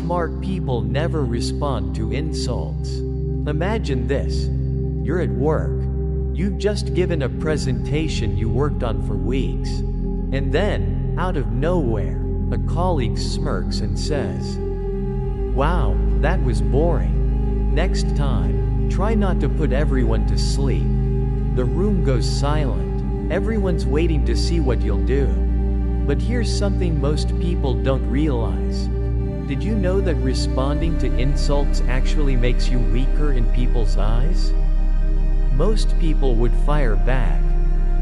smart people never respond to insults. Imagine this. You're at work. You've just given a presentation you worked on for weeks. And then, out of nowhere, a colleague smirks and says, "Wow, that was boring. Next time, try not to put everyone to sleep." The room goes silent. Everyone's waiting to see what you'll do. But here's something most people don't realize. Did you know that responding to insults actually makes you weaker in people's eyes? Most people would fire back,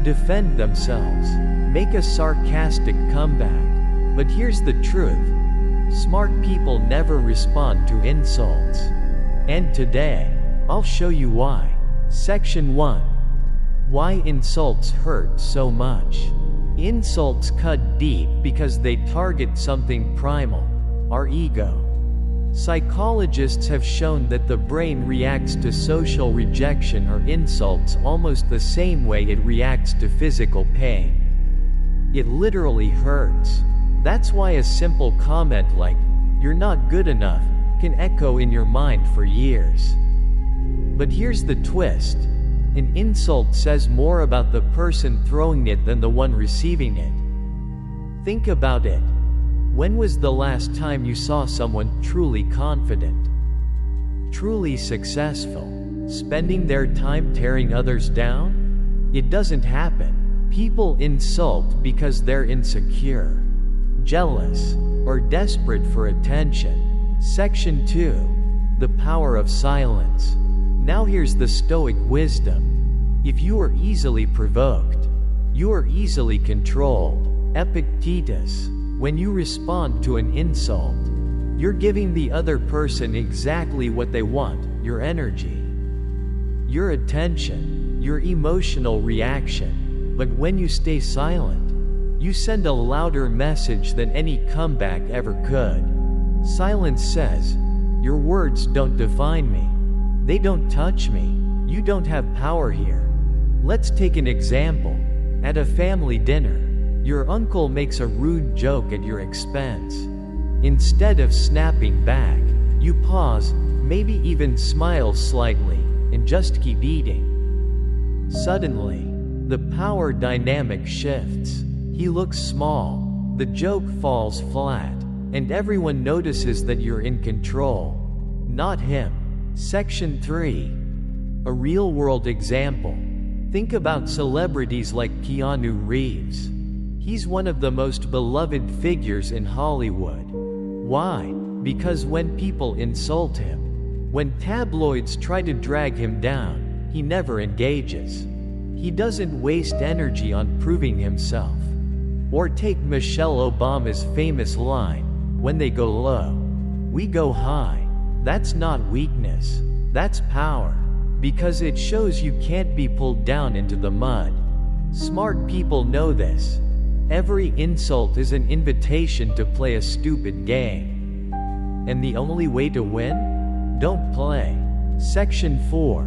defend themselves, make a sarcastic comeback. But here's the truth. Smart people never respond to insults. And today, I'll show you why. Section 1. Why insults hurt so much. Insults cut deep because they target something primal, our ego. Psychologists have shown that the brain reacts to social rejection or insults almost the same way it reacts to physical pain. It literally hurts. That's why a simple comment like, "You're not good enough," can echo in your mind for years. But here's the twist. An insult says more about the person throwing it than the one receiving it. Think about it. When was the last time you saw someone truly confident, truly successful, spending their time tearing others down? It doesn't happen. People insult because they're insecure, jealous, or desperate for attention. Section 2. The power of silence. Now here's the Stoic wisdom. If you are easily provoked, you are easily controlled. Epictetus. When you respond to an insult, you're giving the other person exactly what they want, your energy, your attention, your emotional reaction. But when you stay silent, you send a louder message than any comeback ever could. Silence says, "Your words don't define me. They don't touch me. You don't have power here." Let's take an example. At a family dinner, your uncle makes a rude joke at your expense. Instead of snapping back, you pause, maybe even smile slightly, and just keep eating. Suddenly, the power dynamic shifts. He looks small, the joke falls flat, and everyone notices that you're in control, not him. Section 3. A real-world example. Think about celebrities like Keanu Reeves. He's one of the most beloved figures in Hollywood. Why? Because when people insult him, when tabloids try to drag him down, he never engages. He doesn't waste energy on proving himself. Or take Michelle Obama's famous line, "When they go low, we go high." That's not weakness, that's power. Because it shows you can't be pulled down into the mud. Smart people know this. Every insult is an invitation to play a stupid game. And the only way to win? Don't play. Section 4.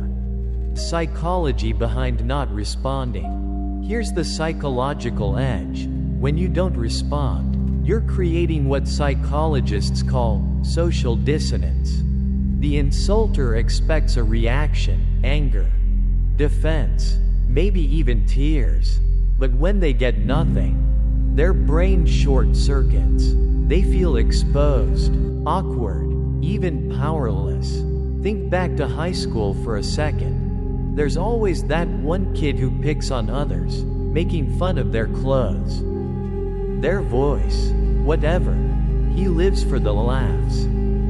Psychology behind not responding. Here's the psychological edge. When you don't respond, you're creating what psychologists call social dissonance. The insulter expects a reaction, anger, defense, maybe even tears. But when they get nothing, their brain short-circuits. They feel exposed, awkward, even powerless. Think back to high school for a second. There's always that one kid who picks on others, making fun of their clothes, their voice, whatever. He lives for the laughs,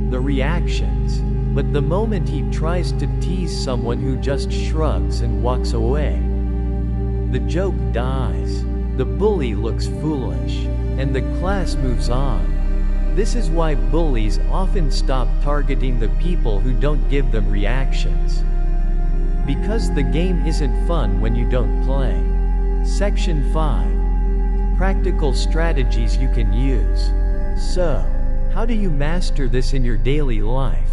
the reactions. But the moment he tries to tease someone who just shrugs and walks away, the joke dies, the bully looks foolish, and the class moves on. This is why bullies often stop targeting the people who don't give them reactions. Because the game isn't fun when you don't play. Section 5. Practical strategies you can use. So, how do you master this in your daily life?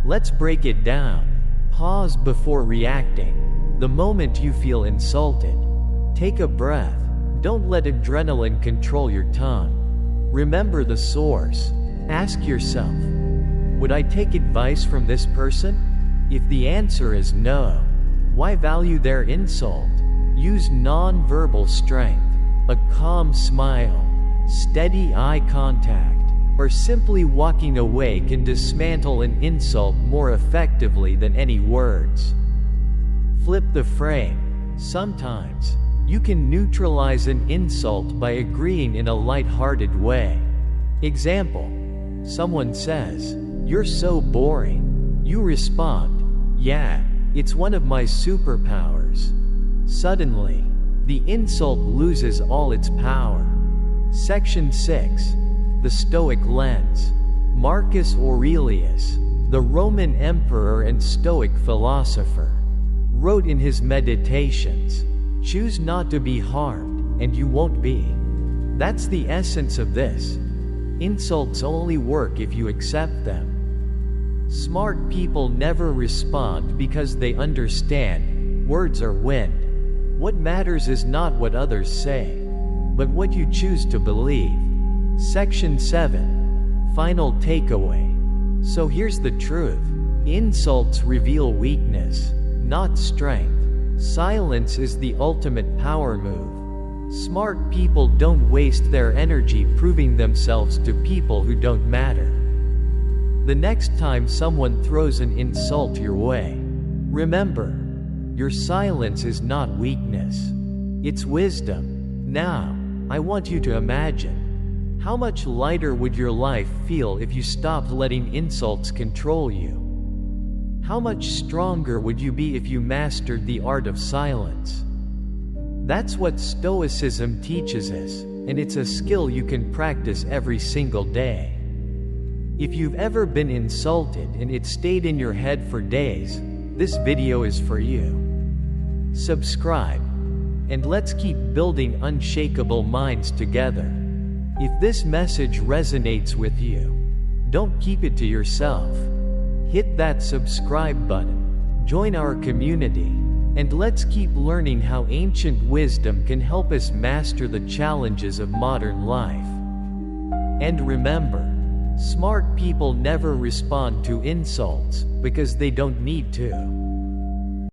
Let's break it down. Pause before reacting. The moment you feel insulted, take a breath. Don't let adrenaline control your tongue. Remember the source. Ask yourself, Would I take advice from this person? If the answer is no, why value their insult? Use non-verbal strength, a calm smile, steady eye contact, or simply walking away can dismantle an insult more effectively than any words. Flip the frame. Sometimes, you can neutralize an insult by agreeing in a light-hearted way. Example: someone says, "You're so boring." You respond, "Yeah, it's one of my superpowers." Suddenly, the insult loses all its power. Section 6. The Stoic Lens. Marcus Aurelius, the Roman emperor and Stoic philosopher, wrote in his Meditations, "Choose not to be harmed, and you won't be." That's the essence of this. Insults only work if you accept them. Smart people never respond because they understand words are wind. What matters is not what others say, but what you choose to believe. Section 7. Final takeaway. So here's the truth. Insults reveal weakness, not strength. Silence is the ultimate power move. Smart people don't waste their energy proving themselves to people who don't matter. The next time someone throws an insult your way, remember, your silence is not weakness. It's wisdom. Now, I want you to imagine, how much lighter would your life feel if you stopped letting insults control you? How much stronger would you be if you mastered the art of silence? That's what Stoicism teaches us, and it's a skill you can practice every single day. If you've ever been insulted and it stayed in your head for days, this video is for you. Subscribe, and let's keep building unshakable minds together. If this message resonates with you, don't keep it to yourself. Hit that subscribe button, join our community, and let's keep learning how ancient wisdom can help us master the challenges of modern life. And remember, smart people never respond to insults because they don't need to.